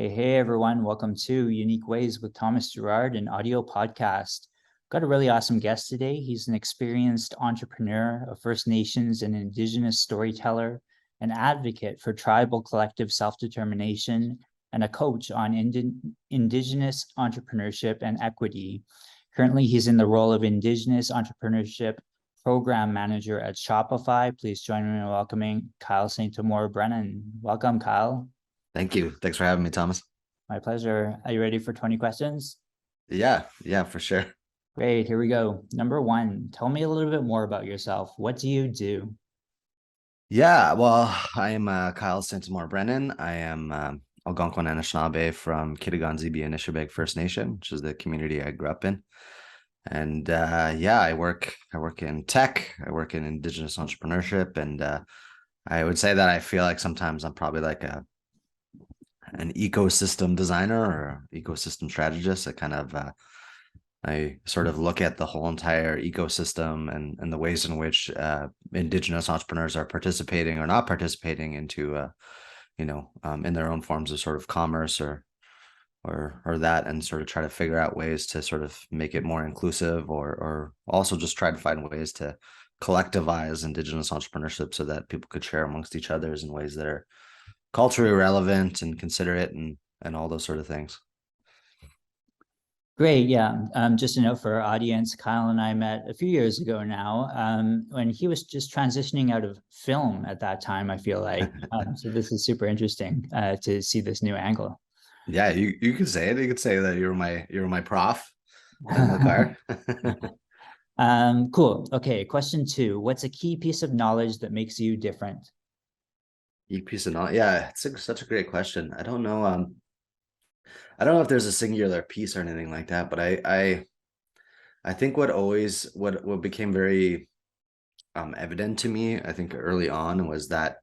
Hey, everyone. Welcome to Unique Ways with Thomas Gerard, an audio podcast. Got a really awesome guest today. He's an experienced entrepreneur, a First Nations and Indigenous storyteller, an advocate for tribal collective self-determination, and a coach on Indigenous Entrepreneurship and Equity. Currently, he's in the role of Indigenous Entrepreneurship Program Manager at Shopify. Please join me in welcoming Kyle St-Amour-Brennan. Welcome, Kyle. Thank you. Thanks for having me, Thomas. My pleasure. Are you ready for 20 questions? Yeah, for sure. Great. Here we go. Number one, tell me a little bit more about yourself. What do you do? Yeah, well, I am Kyle St-Amour-Brennan. I am Algonquin Anishinaabe from Kitigan-Zibi Anishinaabe First Nation, which is the community I grew up in. And I work in tech. I work in Indigenous entrepreneurship, and I would say that I feel like sometimes I'm probably like an ecosystem designer or ecosystem strategist. I sort of look at the whole entire ecosystem and the ways in which Indigenous entrepreneurs are participating or not participating into, in their own forms of sort of commerce or that, and sort of try to figure out ways to sort of make it more inclusive, or also just try to find ways to collectivize Indigenous entrepreneurship so that people could share amongst each others in ways that are culturally relevant and considerate and all those sort of things. Great. Yeah. Just a note for our audience, Kyle and I met a few years ago now, when he was just transitioning out of film at that time, I feel like. So this is super interesting to see this new angle. Yeah, you could say it. You could say that you were my prof in the car. Cool. Okay. Question two. What's a key piece of knowledge that makes you different? Key piece of knowledge. Yeah, it's such a great question. I don't know. I don't know if there's a singular piece or anything like that, but I think what became very evident to me, I think early on, was that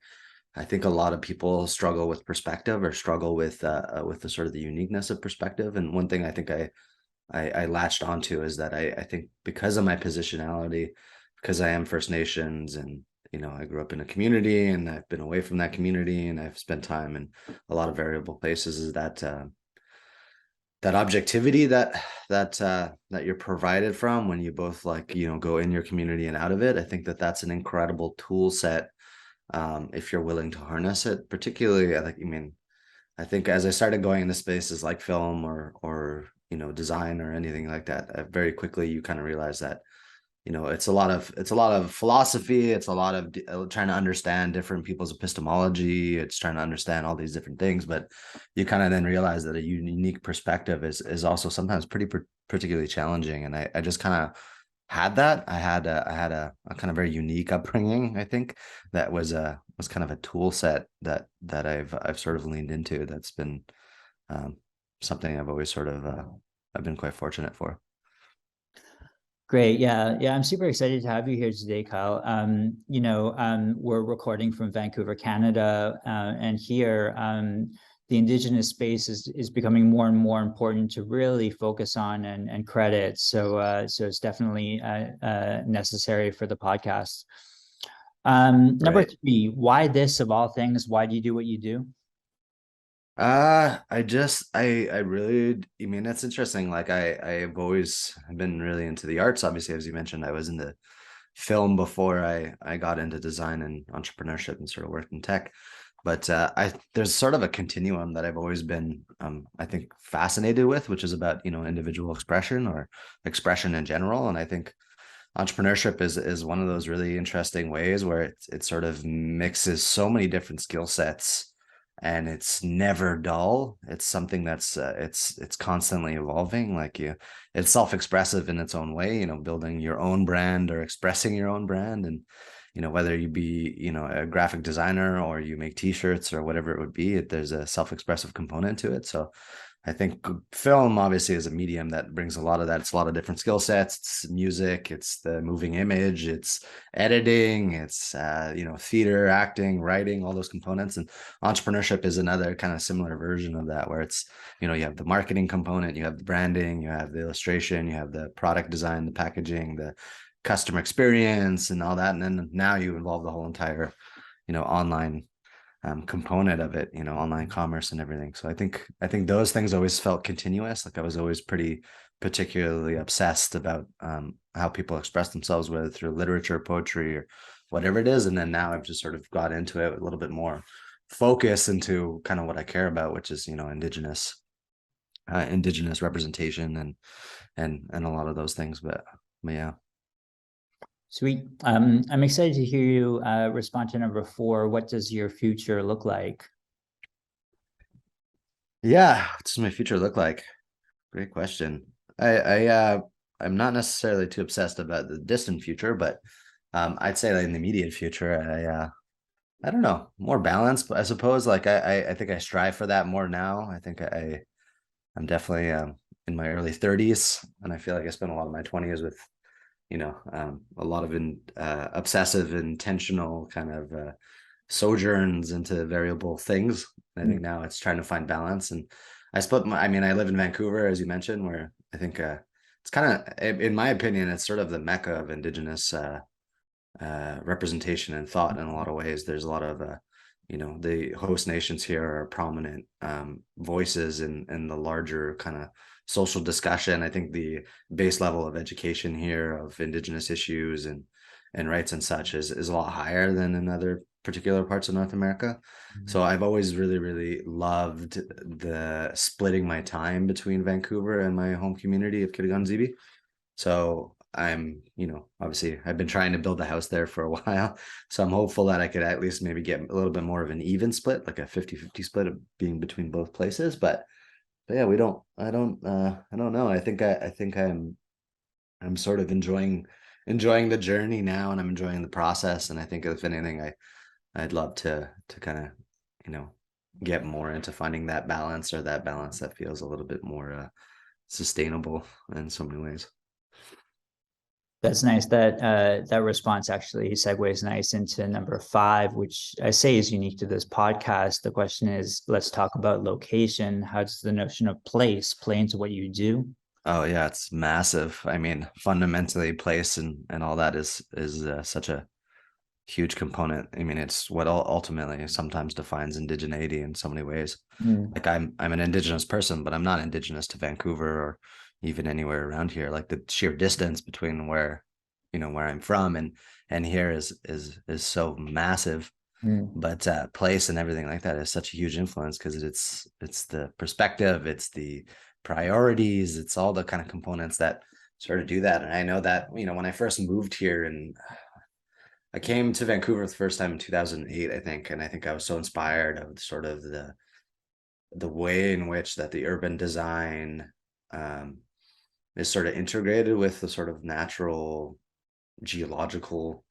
I think a lot of people struggle with perspective, or struggle with the sort of the uniqueness of perspective. And one thing I think I latched onto is that I think because of my positionality, because I am First Nations, and I grew up in a community and I've been away from that community and I've spent time in a lot of variable places, is that that objectivity that you're provided from when you both go in your community and out of it. I think that that's an incredible tool set, if you're willing to harness it. Particularly, I think as I started going into spaces like film or design or anything like that, very quickly you kind of realize that it's a lot of philosophy. It's a lot of trying to understand different people's epistemology. It's trying to understand all these different things, but you kind of then realize that a unique perspective is also sometimes particularly challenging. And I just kind of had that. I had a kind of very unique upbringing, I think, that was kind of a tool set that I've sort of leaned into. That's been something I've always sort of I've been quite fortunate for. Great. Yeah. I'm super excited to have you here today, Kyle. We're recording from Vancouver, Canada, and here the Indigenous space is becoming more and more important to really focus on and credit. So it's definitely necessary for the podcast. Number three, why this of all things? Why do you do what you do? I really, that's interesting. Like I've always been really into the arts. Obviously, as you mentioned, I was into film before I got into design and entrepreneurship and sort of worked in tech. But there's sort of a continuum that I've always been, I think, fascinated with, which is about, individual expression or expression in general. And I think entrepreneurship is one of those really interesting ways where it sort of mixes so many different skill sets, and it's never dull. It's something that's it's constantly evolving. It's self-expressive in its own way, building your own brand or expressing your own brand. And whether you be a graphic designer or you make t-shirts or whatever it would be, there's a self-expressive component to it. So I think film obviously is a medium that brings a lot of that. It's a lot of different skill sets. It's music, it's the moving image, it's editing, it's theater, acting, writing, all those components. And entrepreneurship is another kind of similar version of that, where it's you have the marketing component, you have the branding, you have the illustration, you have the product design, the packaging, the customer experience, and all that. And then now you involve the whole entire online component of it, online commerce and everything. So I think those things always felt continuous. Like I was always pretty particularly obsessed about how people express themselves, whether through literature, poetry, or whatever it is. And then now I've just sort of got into it with a little bit more focus into kind of what I care about, which is indigenous representation and a lot of those things. But yeah. Sweet. I'm excited to hear you respond to number 4. What does your future look like? Yeah, what does my future look like? Great question. I'm not necessarily too obsessed about the distant future, but I'd say like in the immediate future, I don't know, more balanced, but I suppose like I think I strive for that more now. I think I'm definitely in my early 30s, and I feel like I spent a lot of my 20s with a lot of obsessive, intentional kind of sojourns into variable things. I think now it's trying to find balance. And I live in Vancouver, as you mentioned, where I think it's kind of, in my opinion, it's sort of the mecca of Indigenous representation and thought in a lot of ways. There's a lot of the host nations here are prominent voices in the larger kind of social discussion. I think the base level of education here of Indigenous issues and rights and such is a lot higher than in other particular parts of North America. So I've always really, really loved the splitting my time between Vancouver and my home community of Kitigan-Zibi. So I'm, obviously I've been trying to build a house there for a while. So I'm hopeful that I could at least maybe get a little bit more of an even split, like a 50-50 split of being between both places. But yeah, I don't know. I think I'm sort of enjoying the journey now, and I'm enjoying the process. And I think if anything, I'd love to kind of, get more into finding that balance, or that balance that feels a little bit more sustainable in so many ways. That's nice. That response actually segues nice into number 5, which I say is unique to this podcast. The question is, let's talk about location. How does the notion of place play into what you do? Oh yeah, it's massive. I mean, fundamentally, place and all that is such a huge component. I mean, it's what ultimately sometimes defines indigeneity in so many ways. Like I'm an Indigenous person, but I'm not Indigenous to Vancouver or even anywhere around here. Like the sheer distance between where I'm from and here is so massive. But place and everything like that is such a huge influence, because it's the perspective, it's the priorities, it's all the kind of components that sort of do that. And I know that when I first moved here, and I came to Vancouver the first time in 2008, I think, and I think I was so inspired of sort of the way in which that the urban design is sort of integrated with the sort of natural geological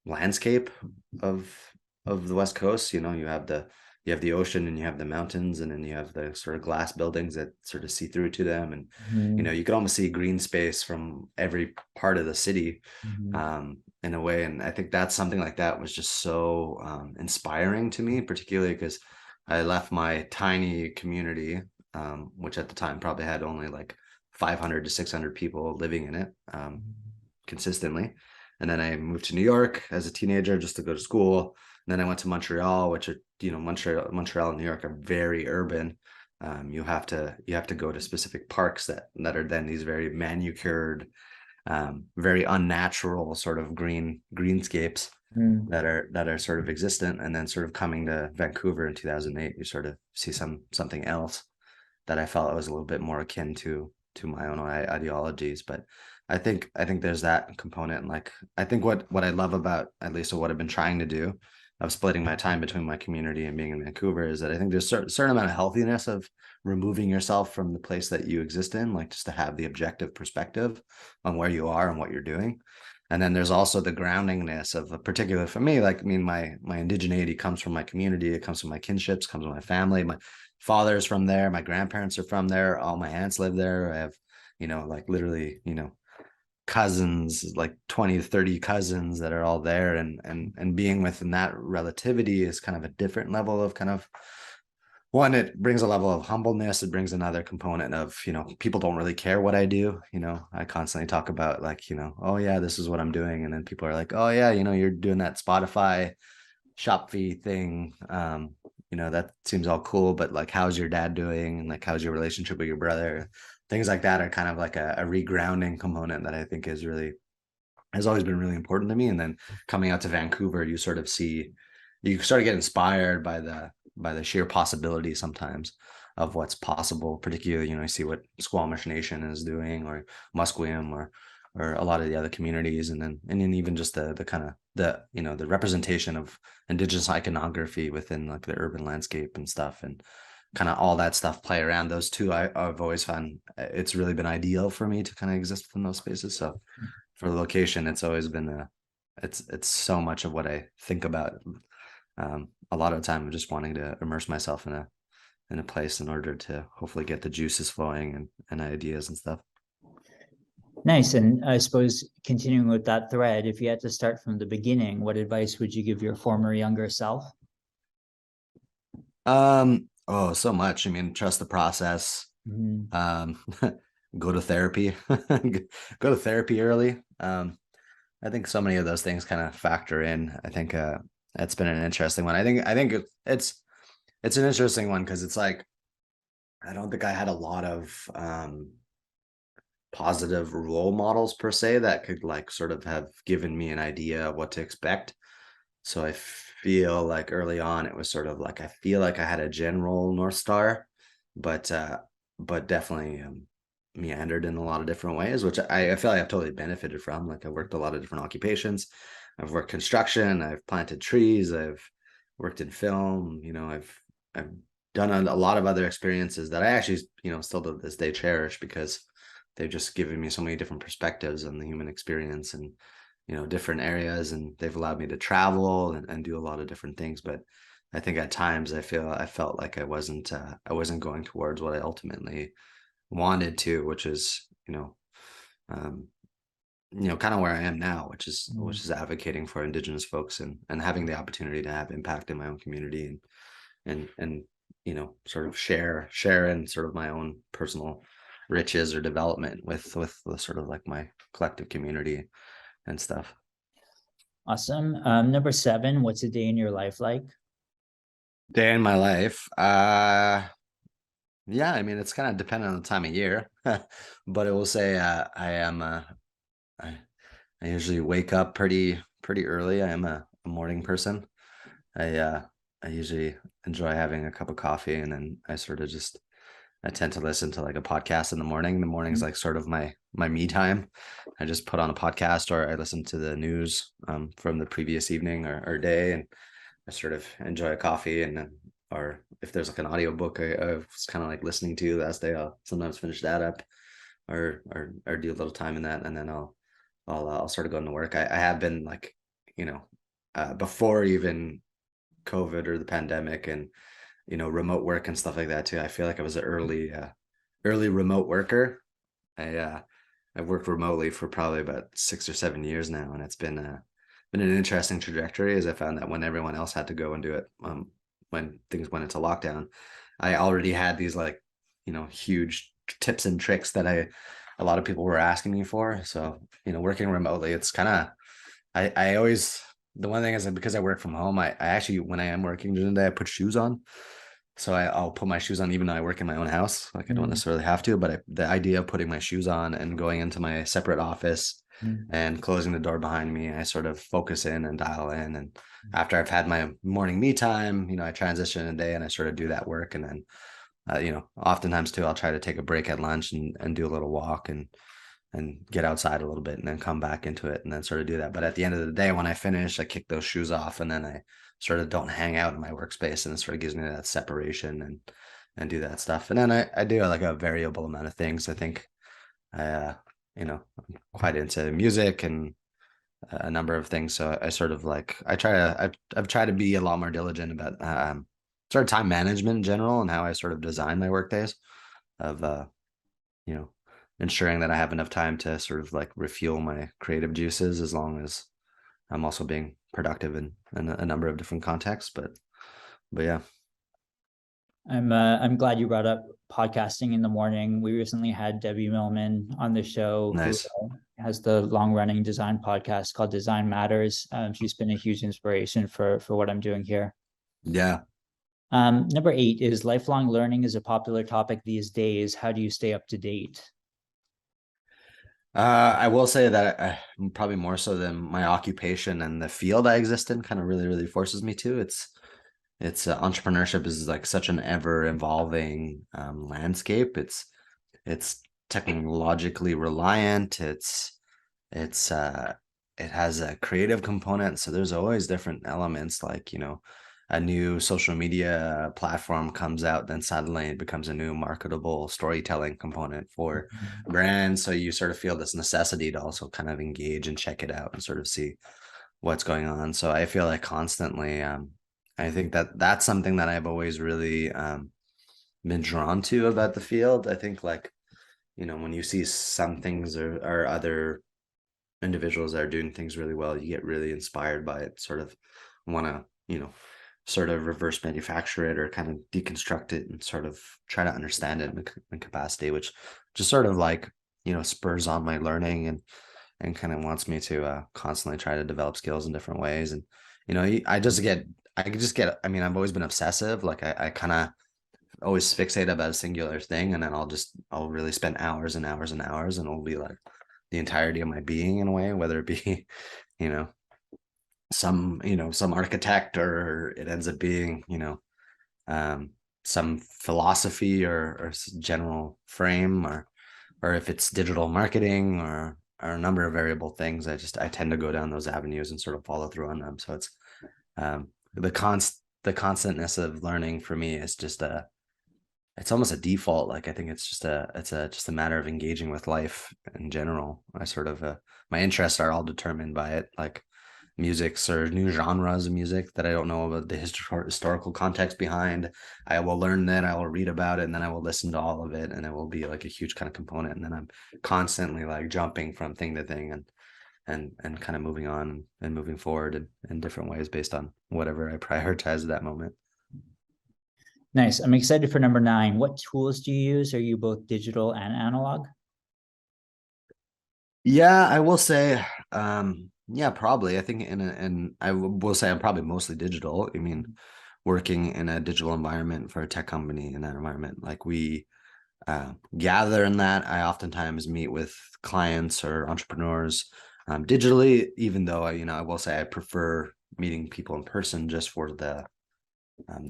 landscape of the West Coast. You have the ocean, and you have the mountains, and then you have the sort of glass buildings that sort of see through to them, and you could almost see green space from every part of the city in a way. And I think that's something like that was just so inspiring to me, particularly because I left my tiny community, which at the time probably had only like 500 to 600 people living in it consistently. And then I moved to New York as a teenager just to go to school. And then I went to Montreal, which are, Montreal and New York are very urban. You have to go to specific parks that are then these very manicured, very unnatural sort of greenscapes that are sort of existent. And then sort of coming to Vancouver in 2008, you sort of see something else that I felt was a little bit more akin to my own ideologies. But I think there's that component. And like, I think what I love about, at least what I've been trying to do of splitting my time between my community and being in Vancouver, is that I think there's a certain amount of healthiness of removing yourself from the place that you exist in, like just to have the objective perspective on where you are and what you're doing. And then there's also the groundingness of a particular, for me, like, I mean, my indigeneity comes from my community. It comes from my kinships, comes from my family. My father's from there. My grandparents are from there. All my aunts live there. I have, like literally, cousins, like 20 to 30 cousins that are all there, and being within that relativity is kind of a different level of kind of, one, it brings a level of humbleness. It brings another component of, people don't really care what I do. I constantly talk about like, oh yeah, this is what I'm doing. And then people are like, oh yeah, you're doing that Spotify shop fee thing. That seems all cool, but like, how's your dad doing? And like, how's your relationship with your brother? Things like that are kind of like a regrounding component that I think has always been really important to me. And then coming out to Vancouver, you sort of get inspired by the sheer possibility sometimes of what's possible. Particularly, I see what Squamish Nation is doing, or Musqueam, or a lot of the other communities, and then even just the kind of the representation of Indigenous iconography within like the urban landscape and stuff, and kind of all that stuff play around those two. I've always found it's really been ideal for me to kind of exist within those spaces. So for the location, it's always been it's so much of what I think about. A lot of the time, I'm just wanting to immerse myself in a place in order to hopefully get the juices flowing and ideas and stuff. Nice. And I suppose continuing with that thread, if you had to start from the beginning, what advice would you give your former younger self? Oh, so much. I mean, trust the process. Go to therapy. Go to therapy early. I think so many of those things kind of factor in. I think it's been an interesting one. I think it's an interesting one because it's like, I don't think I had a lot of positive role models per se that could like sort of have given me an idea of what to expect. So I feel like early on it was sort of like, I feel like I had a general North Star, but definitely meandered in a lot of different ways, which I feel like I've totally benefited from. Like, I worked a lot of different occupations. I've worked construction, I've planted trees, I've worked in film, I've done a lot of other experiences that I actually, still to this day cherish, because they've just given me so many different perspectives on the human experience, and different areas, and they've allowed me to travel and do a lot of different things. But I think at times I felt like I wasn't going towards what I ultimately wanted to, which is kind of where I am now, which is advocating for Indigenous folks, and having the opportunity to have impact in my own community, and sort of share in sort of my own personal riches or development with sort of like my collective community and stuff. Awesome. Number 7, what's a day in your life like? Day in my life. Yeah, I mean, it's kind of dependent on the time of year, but I will say I usually wake up pretty early. I am a morning person. I usually enjoy having a cup of coffee, and then I tend to listen to like a podcast in the morning. The morning's like sort of my me time. I just put on a podcast, or I listen to the news from the previous evening or day, and I sort of enjoy a coffee, and then, or if there's like an audiobook I was kind of like listening to last day, I'll sometimes finish that up, or do a little time in that, and then I'll sort of go into work. I have been like, before even COVID or the pandemic, and remote work and stuff like that too. I feel like I was an early remote worker. I've worked remotely for probably about 6 or 7 years now, and it's been an interesting trajectory, as I found that when everyone else had to go and do it, when things went into lockdown, I already had these like, huge tips and tricks that a lot of people were asking me for. So, working remotely, it's kind of, I always, the one thing is that because I work from home, I actually, when I am working during the day, I put shoes on. So I'll put my shoes on even though I work in my own house. Like, I don't necessarily have to, but the idea of putting my shoes on and going into my separate office and closing the door behind me, I sort of focus in and dial in. And after I've had my morning me time, I transition in the day and I sort of do that work. And then, oftentimes too, I'll try to take a break at lunch and do a little walk and get outside a little bit, and then come back into it, and then sort of do that. But at the end of the day, when I finish, I kick those shoes off, and then I sort of don't hang out in my workspace, and it sort of gives me that separation and do that stuff. And then I do like a variable amount of things. I think I'm quite into music and a number of things. So I sort of like, I've tried to be a lot more diligent about sort of time management in general, and how I sort of design my work days, of ensuring that I have enough time to sort of like refuel my creative juices, as long as I'm also being productive in a number of different contexts. But yeah. I'm glad you brought up podcasting in the morning. We recently had Debbie Millman on the show, who Nice. has the long-running design podcast called Design Matters. She's been a huge inspiration for what I'm doing here. Yeah. Number 8 is lifelong learning is a popular topic these days. How do you stay up to date? I will say that probably more so than my occupation and the field I exist in kind of really forces me to. It's entrepreneurship is like such an ever evolving landscape. It's technologically reliant. It's it has a creative component, so there's always different elements, like, a new social media platform comes out, then suddenly it becomes a new marketable storytelling component for brands. So you sort of feel this necessity to also kind of engage and check it out and sort of see what's going on. So I feel like constantly, I think that that's something that I've always really been drawn to about the field. I think, like, when you see some things or other individuals that are doing things really well, you get really inspired by it, sort of want to, sort of reverse manufacture it or kind of deconstruct it and sort of try to understand it in capacity, which just sort of like, spurs on my learning and kind of wants me to constantly try to develop skills in different ways. And, I mean, I've always been obsessive. Like I kind of always fixate about a singular thing, and then I'll really spend hours and hours and hours, and it'll be like the entirety of my being in a way, whether it be, you know, some architect, or it ends up being, some philosophy or general frame, or if it's digital marketing or a number of variable things. I tend to go down those avenues and sort of follow through on them. So it's the constantness of learning for me is just it's almost a default. Like, I think it's just a matter of engaging with life in general. I sort of my interests are all determined by it, like musics or new genres of music that I don't know about the historical context behind. I will learn that, I will read about it, and then I will listen to all of it, and it will be like a huge kind of component. And then I'm constantly like jumping from thing to thing and kind of moving on and moving forward in different ways based on whatever I prioritize at that moment. Nice. I'm excited for number 9. What tools do you use? Are you both digital and analog? Yeah, I will say, yeah, probably. I think and I will say I'm probably mostly digital. I mean, working in a digital environment for a tech company, in that environment, like we gather in that. I oftentimes meet with clients or entrepreneurs digitally, even though I will say I prefer meeting people in person, just for the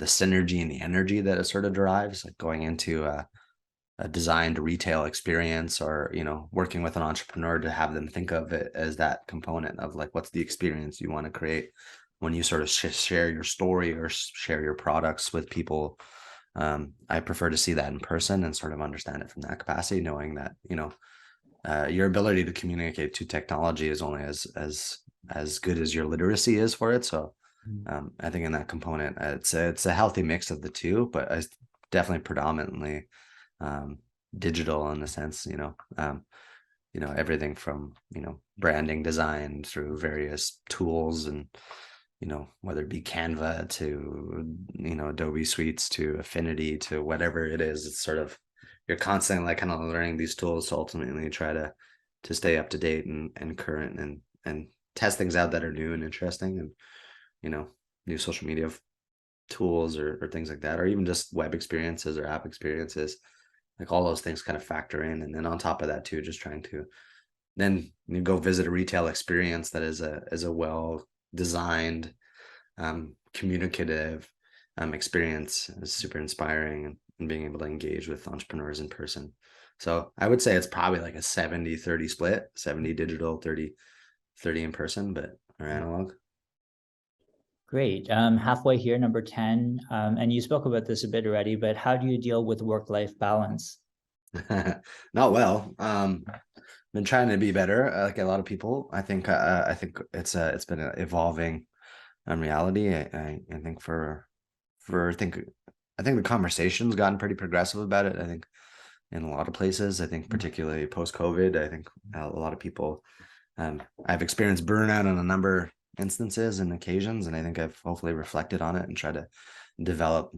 synergy and the energy that it sort of derives, like going into a designed retail experience, or working with an entrepreneur to have them think of it as that component of like, what's the experience you want to create when you sort of share your story or share your products with people. I prefer to see that in person and sort of understand it from that capacity, knowing that your ability to communicate to technology is only as good as your literacy is for it. So I think in that component, it's a healthy mix of the two, but I definitely predominantly digital, in the sense, everything from, branding design through various tools, and, whether it be Canva to, Adobe Suites to Affinity to whatever it is, it's sort of, you're constantly like kind of learning these tools to ultimately try to stay up to date and current, and test things out that are new and interesting, and, new social media tools or things like that, or even just web experiences or app experiences. Like, all those things kind of factor in. And then on top of that too, just trying to then you go visit a retail experience that is a well designed, communicative experience, is super inspiring, and being able to engage with entrepreneurs in person. So I would say it's probably like a 70-30 split, 70 digital, 30 in person, but or analog. Great. Halfway here, number 10. And you spoke about this a bit already, but how do you deal with work-life balance? Not well. Been trying to be better, like a lot of people. I think it's been evolving reality. I think I think the conversation's gotten pretty progressive about it. I think in a lot of places. I think particularly post COVID, I think a lot of people. I've experienced burnout on a number of instances and occasions, and I think I've hopefully reflected on it and tried to develop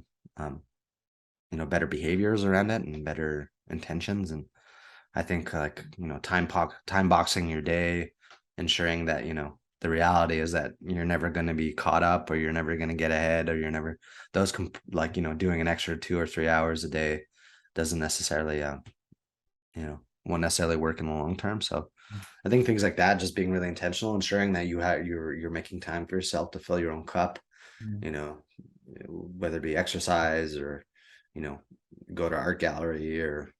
better behaviors around it and better intentions. And I think like, time boxing your day, ensuring that, the reality is that you're never going to be caught up, or you're never going to get ahead, or you're never doing an extra 2 or 3 hours a day doesn't necessarily, won't necessarily work in the long term. So I think things like that, just being really intentional, ensuring that you're making time for yourself to fill your own cup, whether it be exercise or, go to art gallery, or,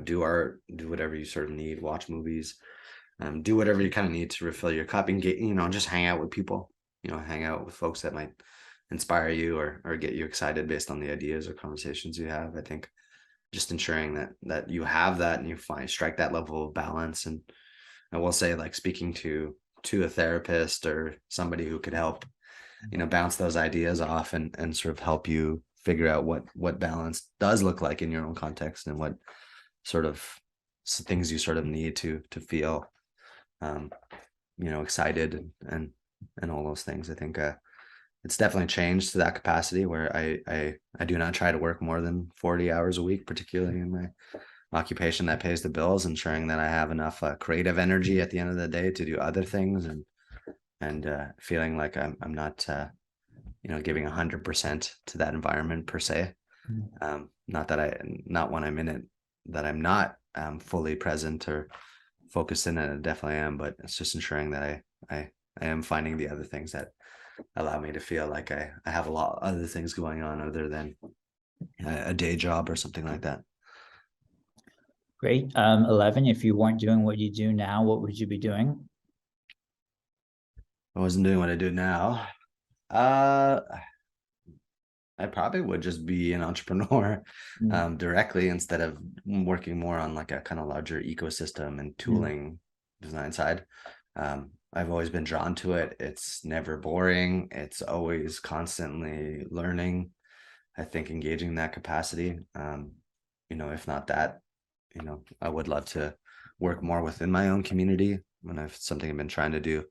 do art, do whatever you sort of need, watch movies, do whatever you kind of need to refill your cup, and get, just hang out with people, hang out with folks that might inspire you, or get you excited based on the ideas or conversations you have. I think just ensuring that you have that, and you strike that level of balance. And I will say, like, speaking to a therapist or somebody who could help, bounce those ideas off, and sort of help you figure out what balance does look like in your own context, and what sort of things you sort of need to feel, excited, and all those things. I think it's definitely changed to that capacity where I do not try to work more than 40 hours a week, particularly in my occupation that pays the bills, ensuring that I have enough creative energy at the end of the day to do other things, and feeling like I'm not giving 100% to that environment per se. Not when I'm in it, that I'm not fully present or focused in it. I definitely am, but it's just ensuring that I am finding the other things that allow me to feel like I have a lot of other things going on other than a day job or something like that. Great. 11, if you weren't doing what you do now, what would you be doing? I wasn't doing what I do now. I probably would just be an entrepreneur directly, instead of working more on like a kind of larger ecosystem and tooling design side. I've always been drawn to it. It's never boring. It's always constantly learning. I think engaging in that capacity, if not that, I would love to work more within my own community, when something I've been trying to do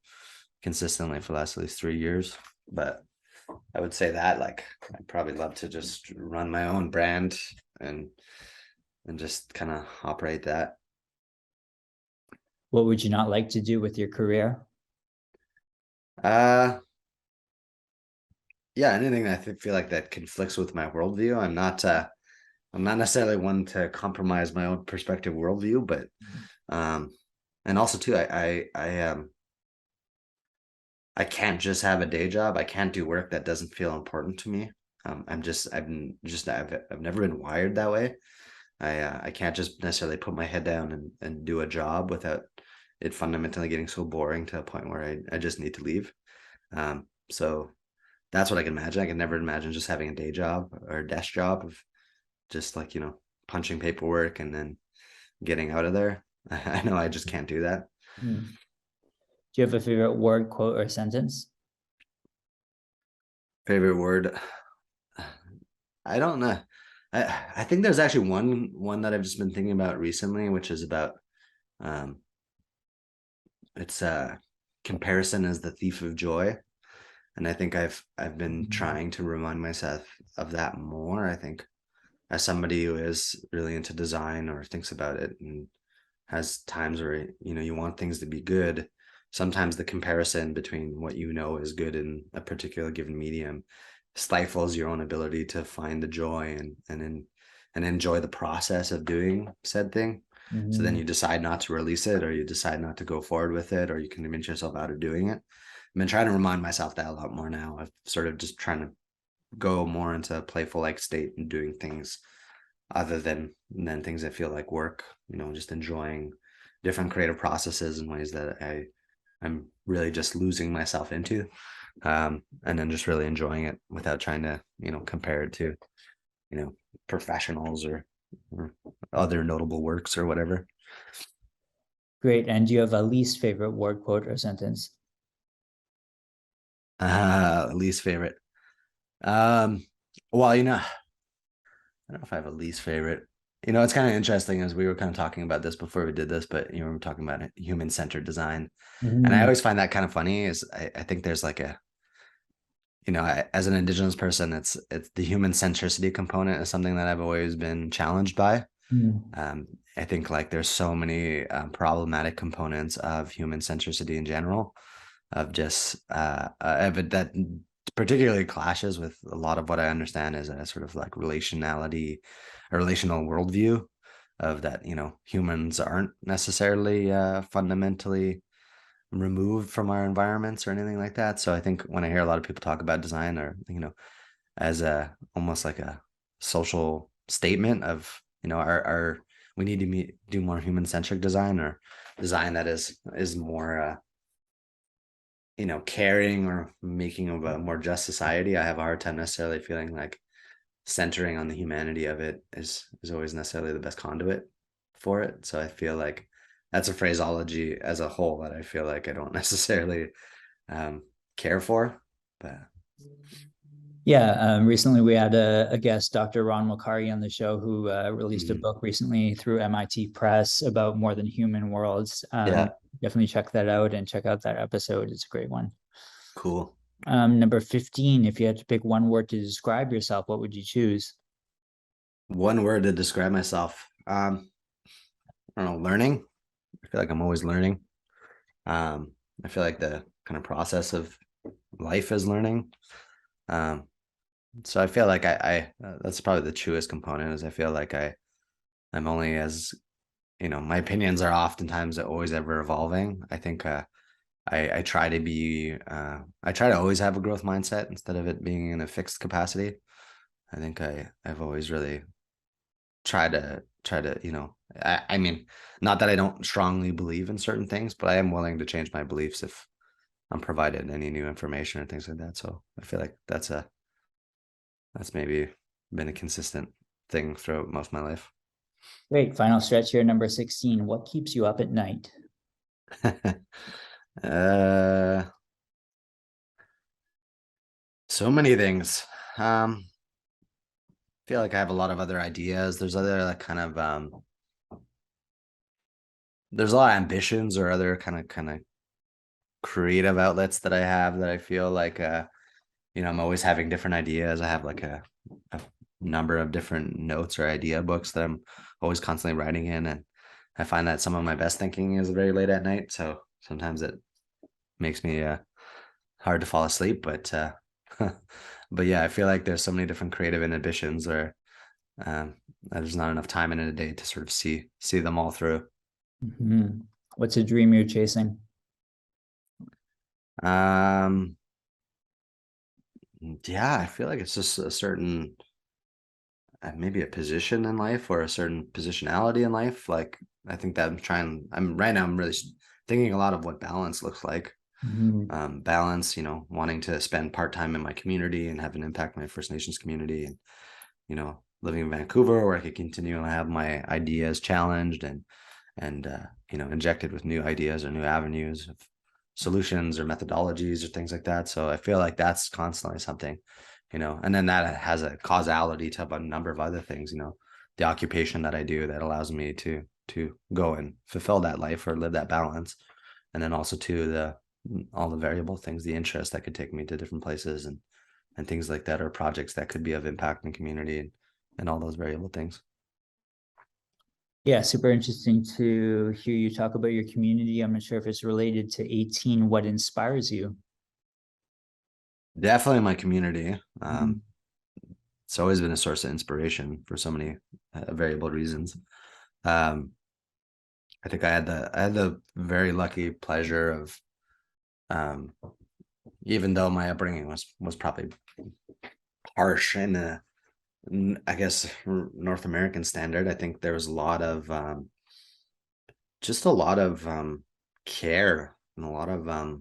consistently for the last at least 3 years. But I would say that, like, I'd probably love to just run my own brand, and just kind of operate that. What would you not like to do with your career? Yeah, anything that I feel like that conflicts with my worldview. I'm not necessarily one to compromise my own perspective worldview, but and also too, I can't just have a day job. I can't do work that doesn't feel important to me. I've never been wired that way. I can't just necessarily put my head down and do a job without it fundamentally getting so boring to a point where I just need to leave. So that's what I can imagine. I can never imagine just having a day job or a desk job of just, like, punching paperwork and then getting out of there. I know I just can't do that. Do you have a favorite word, quote, or sentence? Favorite word? I don't know. I think there's actually one that I've just been thinking about recently, which is about it's comparison is the thief of joy. And I think I've been trying to remind myself of that more. I think, as somebody who is really into design or thinks about it and has times where, you want things to be good, sometimes the comparison between what is good in a particular given medium stifles your own ability to find the joy and enjoy the process of doing said thing. So then you decide not to release it, or you decide not to go forward with it, or you convince yourself out of doing it. I've been trying to remind myself that a lot more now. I've sort of just trying to go more into a playful like state and doing things other than things that feel like work, just enjoying different creative processes in ways that I'm really just losing myself into, and then just really enjoying it without trying to, compare it to, professionals or other notable works or whatever. Great. And do you have a least favorite word, quote, or sentence? Least favorite. Well, I don't know if I have a least favorite. It's kind of interesting, as we were kind of talking about this before we did this, but we're talking about human-centered design. And I always find that kind of funny, is I think there's like as an Indigenous person, it's the human centricity component is something that I've always been challenged by. Mm. I think like there's so many problematic components of human centricity in general, of just of it that particularly clashes with a lot of what I understand as a sort of like relationality, a relational worldview of that, humans aren't necessarily fundamentally removed from our environments or anything like that. So I think when I hear a lot of people talk about design, or as a almost like a social statement of our we need to do more human centric design, or design that is more caring, or making of a more just society. I have a hard time necessarily feeling like centering on the humanity of it is always necessarily the best conduit for it. So I feel like that's a phraseology as a whole that I feel like I don't necessarily care for. But Yeah, recently we had a guest, Dr. Ron Wakari, on the show, who released a mm, book recently through MIT Press about more than human worlds. yeah, Definitely check that out and check out that episode. It's a great one. cool. Number 15, if you had to pick one word to describe yourself, what would you choose? One word to describe myself. I don't know, learning. I feel like I'm always learning. I feel like the kind of process of life is learning. Um, so I feel like that's probably the truest component, is I feel like I'm only as, my opinions are oftentimes always ever evolving. I think I try to be I try to always have a growth mindset instead of it being in a fixed capacity. I think I've always really try to I mean, not that I don't strongly believe in certain things, but I am willing to change my beliefs if I'm provided any new information or things like that. So I feel like that's maybe been a consistent thing throughout most of my life. Great. Final stretch here, number 16. What keeps you up at night? uh so many things. Feel like I have a lot of other ideas. There's other like kind of there's a lot of ambitions or other kind of creative outlets that I have, that I feel like I'm always having different ideas. I have like a number of different notes or idea books that I'm always constantly writing in, and I find that some of my best thinking is very late at night. So sometimes it makes me hard to fall asleep, but but yeah, I feel like there's so many different creative inhibitions, or um, there's not enough time in a day to sort of see them all through. Mhm. What's a dream you're chasing? Um, yeah, I feel like it's just a certain maybe a position in life, or a certain positionality in life. Like I think that I'm right now, I'm really thinking a lot of what balance looks like. Mhm. Balance, wanting to spend part time in my community and have an impact on my First Nations community, and living in Vancouver, where I could continue to have my ideas challenged, and injected with new ideas or new avenues of solutions or methodologies or things like that. So I feel like that's constantly something, and then that has a causality to a number of other things, the occupation that I do that allows me to go and fulfill that life or live that balance. And then also to the all the variable things, the interest that could take me to different places, and things like that, or projects that could be of impact in community, and all those variable things. Yeah, super interesting to hear you talk about your community. I'm not sure if it's related to 18. What inspires you? Definitely my community. Mhm. It's always been a source of inspiration for so many variable reasons. Um, I think I had the very lucky pleasure of, um, even though my upbringing was probably harsh in I guess North American standard. I think there was a lot of just a lot of care, and a lot of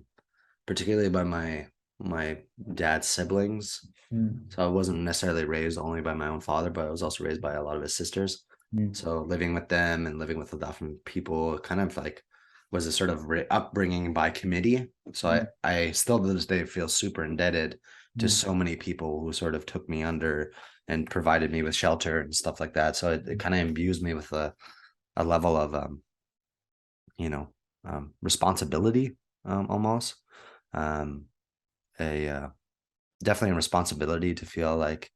particularly by my dad's siblings. Mhm. So I wasn't necessarily raised only by my own father, but I was also raised by a lot of his sisters. Mhm. So living with them and living with the different people kind of like was a sort of upbringing by committee. So I still to this day feel super indebted to Mhm. so many people who sort of took me under and provided me with shelter and stuff like that. So it kind of imbues me with a level of you know responsibility, almost, um, a definitely a responsibility to feel like,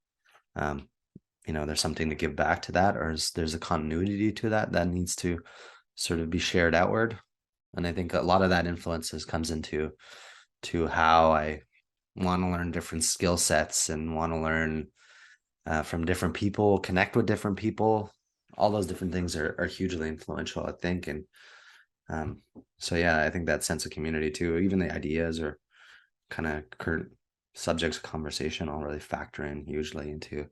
there's something to give back to that, or there's a continuity to that needs to sort of be shared outward. And I think a lot of that influences comes into how I want to learn different skill sets and want to learn from different people, connect with different people. All those different things are hugely influential, I think. And so, yeah, I think that sense of community too, even the ideas or kind of current subjects of conversation all really factor in hugely into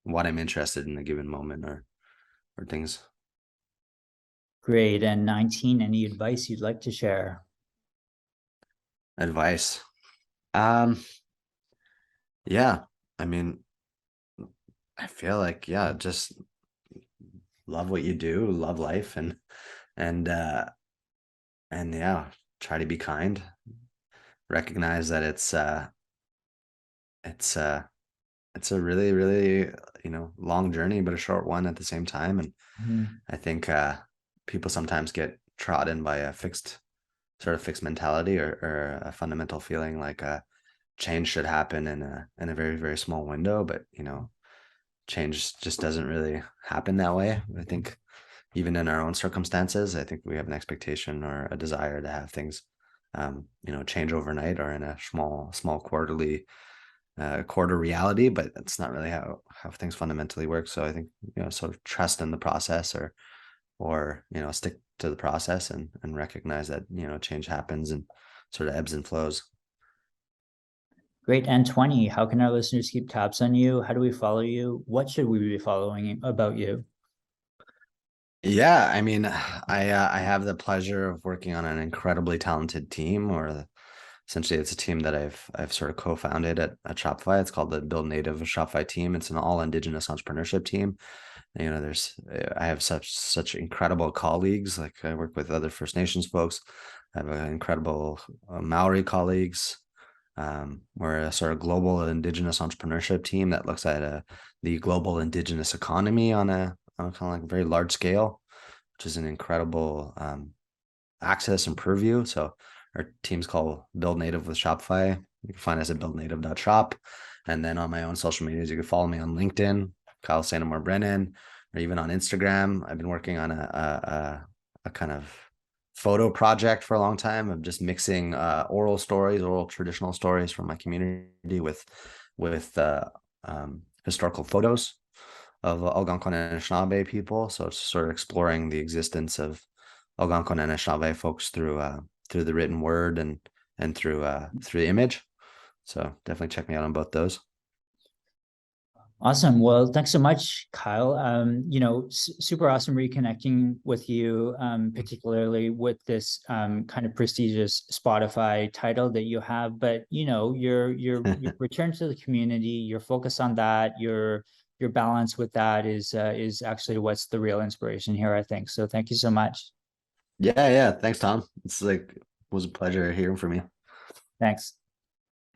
what I'm interested in a given moment or things. Great. And 19, any advice you'd like to share? Advice. Um, yeah, I mean, I feel like, yeah, just love what you do, love life, and yeah, try to be kind. Recognize that it's uh it's a really, really, long journey, but a short one at the same time. And Mhm. I think people sometimes get trodden by a fixed mentality, or a fundamental feeling like change should happen in a very, very small window. But change just doesn't really happen that way. I think even in our own circumstances, I think we have an expectation or a desire to have things change overnight or in a small quarter reality, but that's not really how things fundamentally work. So I think sort of trust in the process, or stick to the process, and recognize that change happens and sort of ebbs and flows. Great. And 20, how can our listeners keep tabs on you? How do we follow you? What should we be following about you? Yeah, I mean, I have the pleasure of working on an incredibly talented team, or essentially it's a team that I've sort of co-founded at Shopify. It's called the Build Native Shopify team. It's an all Indigenous entrepreneurship team. I have such incredible colleagues. Like, I work with other First Nations folks. I have incredible Maori colleagues. We're a sort of global Indigenous entrepreneurship team that looks at the global Indigenous economy on a kind of like very large scale, which is an incredible access and purview. So our team's called Build Native with Shopify. You can find us at buildnative.shop. And then on my own social medias, you can follow me on LinkedIn, Kyle St-Amour-Brennan, or even on Instagram. I've been working on a kind of photo project for a long time of just mixing oral traditional stories from my community with historical photos of Algonquin and Anishinaabe people. So it's sort of exploring the existence of Algonquin and Anishinaabe folks through the written word and through the image. So definitely check me out on both those. Awesome. Well, thanks so much, Kyle. Super awesome reconnecting with you, particularly with this kind of prestigious Spotify title that you have. But your return to the community, your focus on that, your balance with that is actually what's the real inspiration here, I think. So thank you so much. Yeah, yeah. Thanks, Tom. It's like, it was a pleasure hearing from you. Thanks.